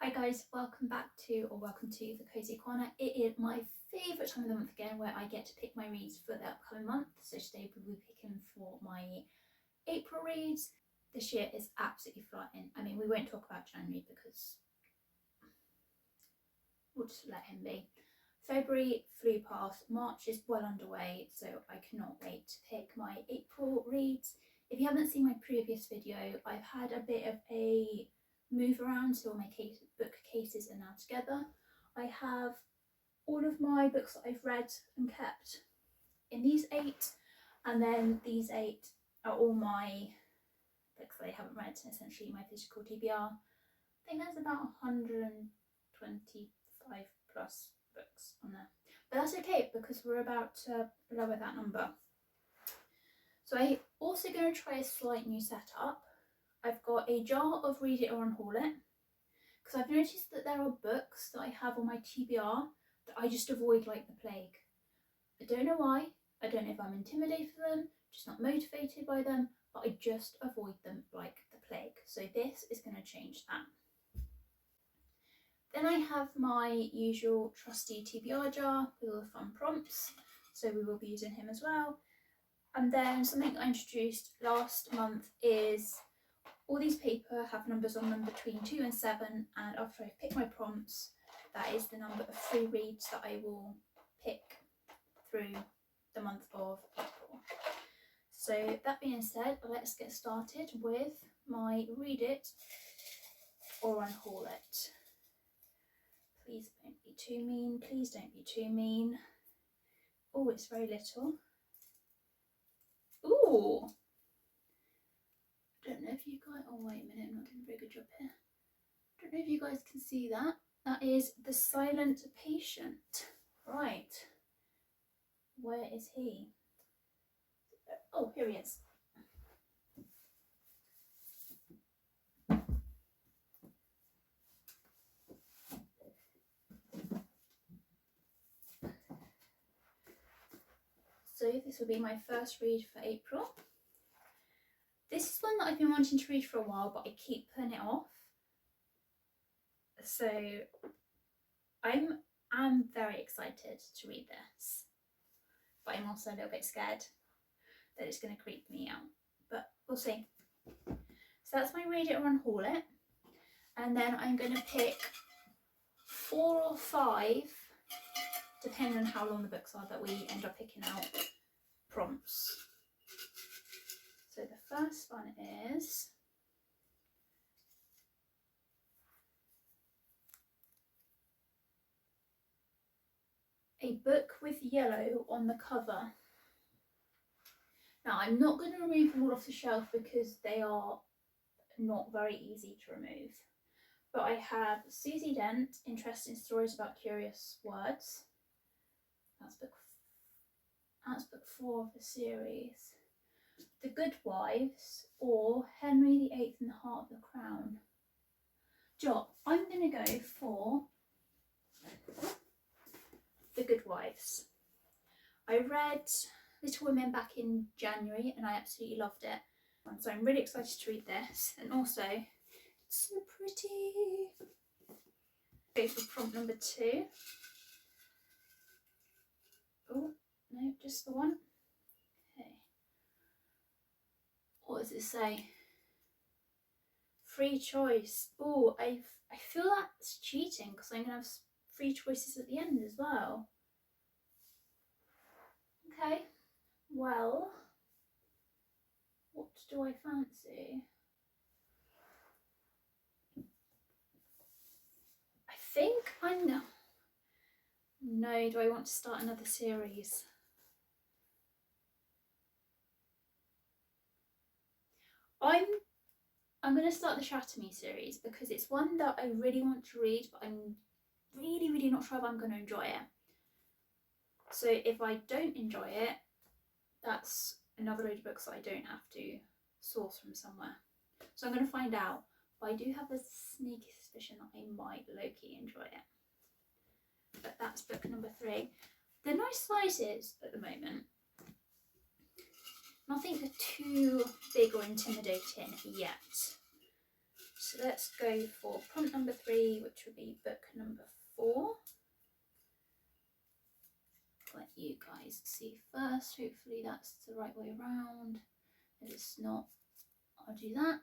Hi guys, welcome to the Cozy Corner. It is my favourite time of the month again, where I get to pick my reads for the upcoming month. So today we'll be picking for my April reads. This year is absolutely flying. I mean, we won't talk about January because we'll just let him be. February flew past, March is well underway, so I cannot wait to pick my April reads. If you haven't seen my previous video, I've had a bit of a move around, so all my bookcases are now together. I have all of my books that I've read and kept in these 8, and then these 8 are all my books that I haven't read, essentially my physical TBR. I think there's about 125 plus books on there, but that's okay because we're about to lower that number. So I'm also going to try a slight new setup. I've got a jar of Read It or Unhaul It, because I've noticed that there are books that I have on my TBR that I just avoid like the plague. I don't know why. I don't know if I'm intimidated for them, just not motivated by them, but I just avoid them like the plague. So this is going to change that. Then I have my usual trusty TBR jar with all the fun prompts, so we will be using him as well. And then something I introduced last month is all these paper have numbers on them between 2 and 7, and after I pick my prompts, that is the number of free reads that I will pick through the month of April. So that being said, let's get started with my Read It or Unhaul It. Please don't be too mean, please don't be too mean. Oh, it's very little. Ooh! I don't know if you guys, oh wait a minute, I'm not doing a very good job here. I don't know if you guys can see that. That is The Silent Patient. Right. Where is he? Oh, here he is. So this will be my first read for April. This is one that I've been wanting to read for a while, but I keep putting it off. So I'm very excited to read this, but I'm also a little bit scared that it's going to creep me out, but we'll see. So that's my Read It or Unhaul It, and then I'm going to pick 4 or 5, depending on how long the books are that we end up picking out, prompts. So the first one is A Book with Yellow on the Cover. Now I'm not going to remove them all off the shelf because they are not very easy to remove. But I have Susie Dent, Interesting Stories About Curious Words. That's book 4 of the series. The Good Wives, or Henry VIII and the Heart of the Crown. I'm going to go for The Good Wives. I read Little Women back in January and I absolutely loved it. And so I'm really excited to read this. And also, it's so pretty. Go for prompt number 2. Oh, no, just the one. Okay. What does it say? Free choice. Oh, I feel that's cheating because I'm going to have free choices at the end as well. Okay, well, what do I fancy? I think I'm no. Do I want to start another series? I'm going to start the Shatter Me series because it's one that I really want to read, but I'm really not sure if I'm going to enjoy it. So if I don't enjoy it, that's another load of books that I don't have to source from somewhere. So I'm going to find out, but I do have a sneaky suspicion that I might low-key enjoy it. But that's book number 3. They're nice sizes at the moment. Nothing too big or intimidating yet. So let's go for prompt number 3, which will be book number 4. Let you guys see first. Hopefully that's the right way around. If it's not, I'll do that.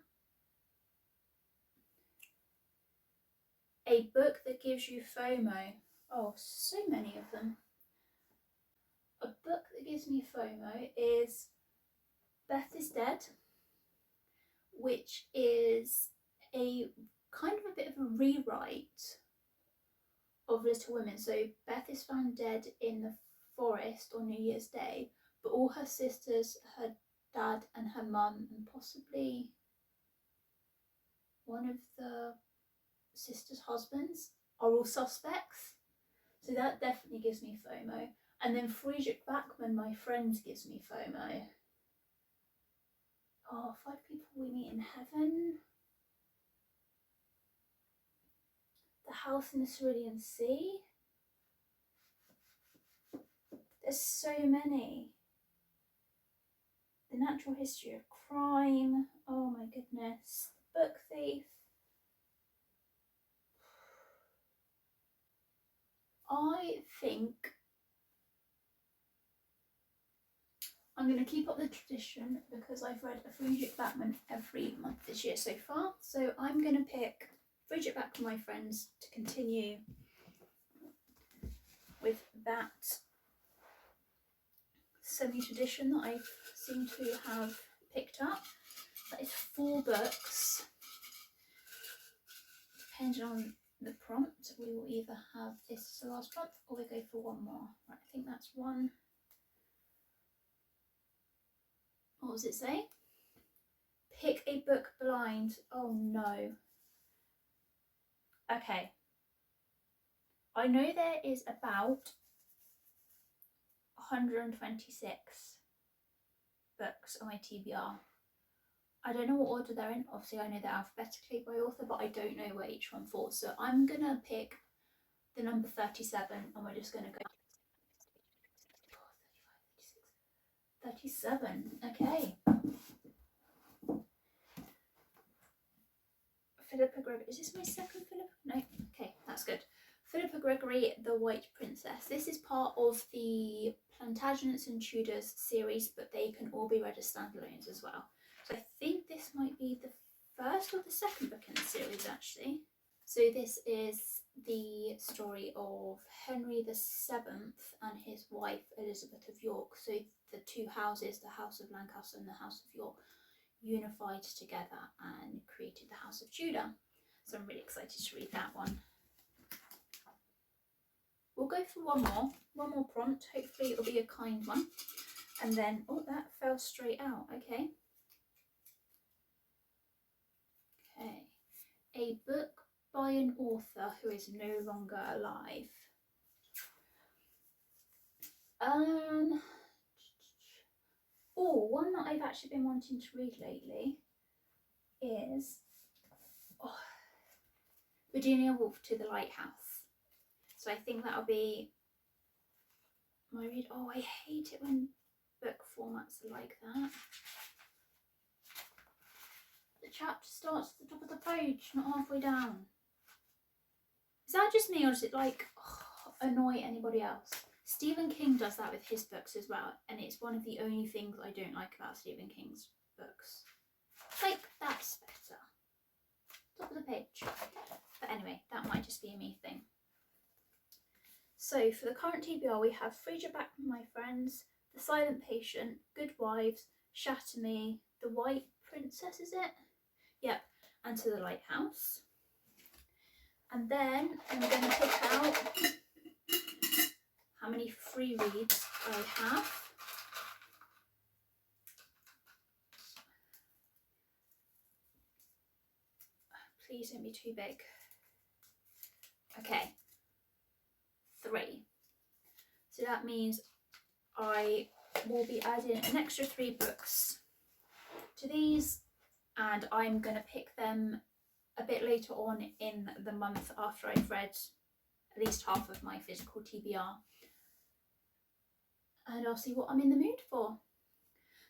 A book that gives you FOMO. Oh, so many of them. A book that gives me FOMO is Beth is Dead, which is a kind of a bit of a rewrite of Little Women. So Beth is found dead in the forest on New Year's Day, but all her sisters, her dad and her mum, and possibly one of the sisters' husbands are all suspects. So that definitely gives me FOMO. And then Friedrich Bachmann, My Friends, gives me FOMO. Oh, 5 People We Meet in Heaven. The House in the Cerulean Sea. There's so many. The Natural History of Crime. Oh my goodness. Book Thief. I think I'm going to keep up the tradition because I've read a Friedrich Bachmann every month this year so far. So I'm going to pick Friedrich Bachmann, My Friends, to continue with that semi-tradition that I seem to have picked up. That is 4 books. Depending on the prompt, we will either have this as the last prompt or we go for one more. Right, I think that's one. What does it say? Pick a book blind. Oh no. Okay. I know there is about 126 books on my TBR. I don't know what order they're in. Obviously, I know they're alphabetically by author, but I don't know where each one falls. So I'm going to pick the number 37 and we're just going to go 37. Okay. Philippa Gregory. Is this my second Philippa? No. Okay, that's good. Philippa Gregory, The White Princess. This is part of the Plantagenets and Tudors series, but they can all be read as standalones as well. So I think this might be the first or the second book in the series, actually. So this is the story of Henry VII and his wife Elizabeth of York. So the 2 houses, the House of Lancaster and the House of York, unified together and created the House of Tudor. So I'm really excited to read that one. We'll go for one more prompt. Hopefully it'll be a kind one. And then, oh, that fell straight out. Okay. Okay. A book by an author who is no longer alive. One that I've actually been wanting to read lately is Virginia Woolf, To the Lighthouse. So I think that'll be my read. Oh, I hate it when book formats are like that. The chapter starts at the top of the page, not halfway down. Is that just me, or does it like annoy anybody else? Stephen King does that with his books as well, and it's one of the only things I don't like about Stephen King's books. Like, that's better. Top of the page. But anyway, that might just be a me thing. So for the current TBR, we have Friedrich Bachmann, My Friends, The Silent Patient, Good Wives, Shatter Me, The White Princess, is it? Yep, and To the Lighthouse. And then I'm going to pick out how many free reads I have. Please don't be too big. Okay, 3. So that means I will be adding an extra 3 books to these, and I'm going to pick them a bit later on in the month after I've read at least half of my physical TBR, and I'll see what I'm in the mood for.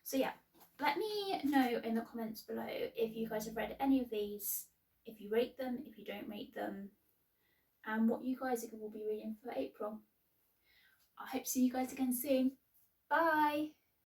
So yeah, let me know in the comments below if you guys have read any of these if you rate them, if you don't rate them, and what you guys will be reading for April. I hope to see you guys again soon. Bye!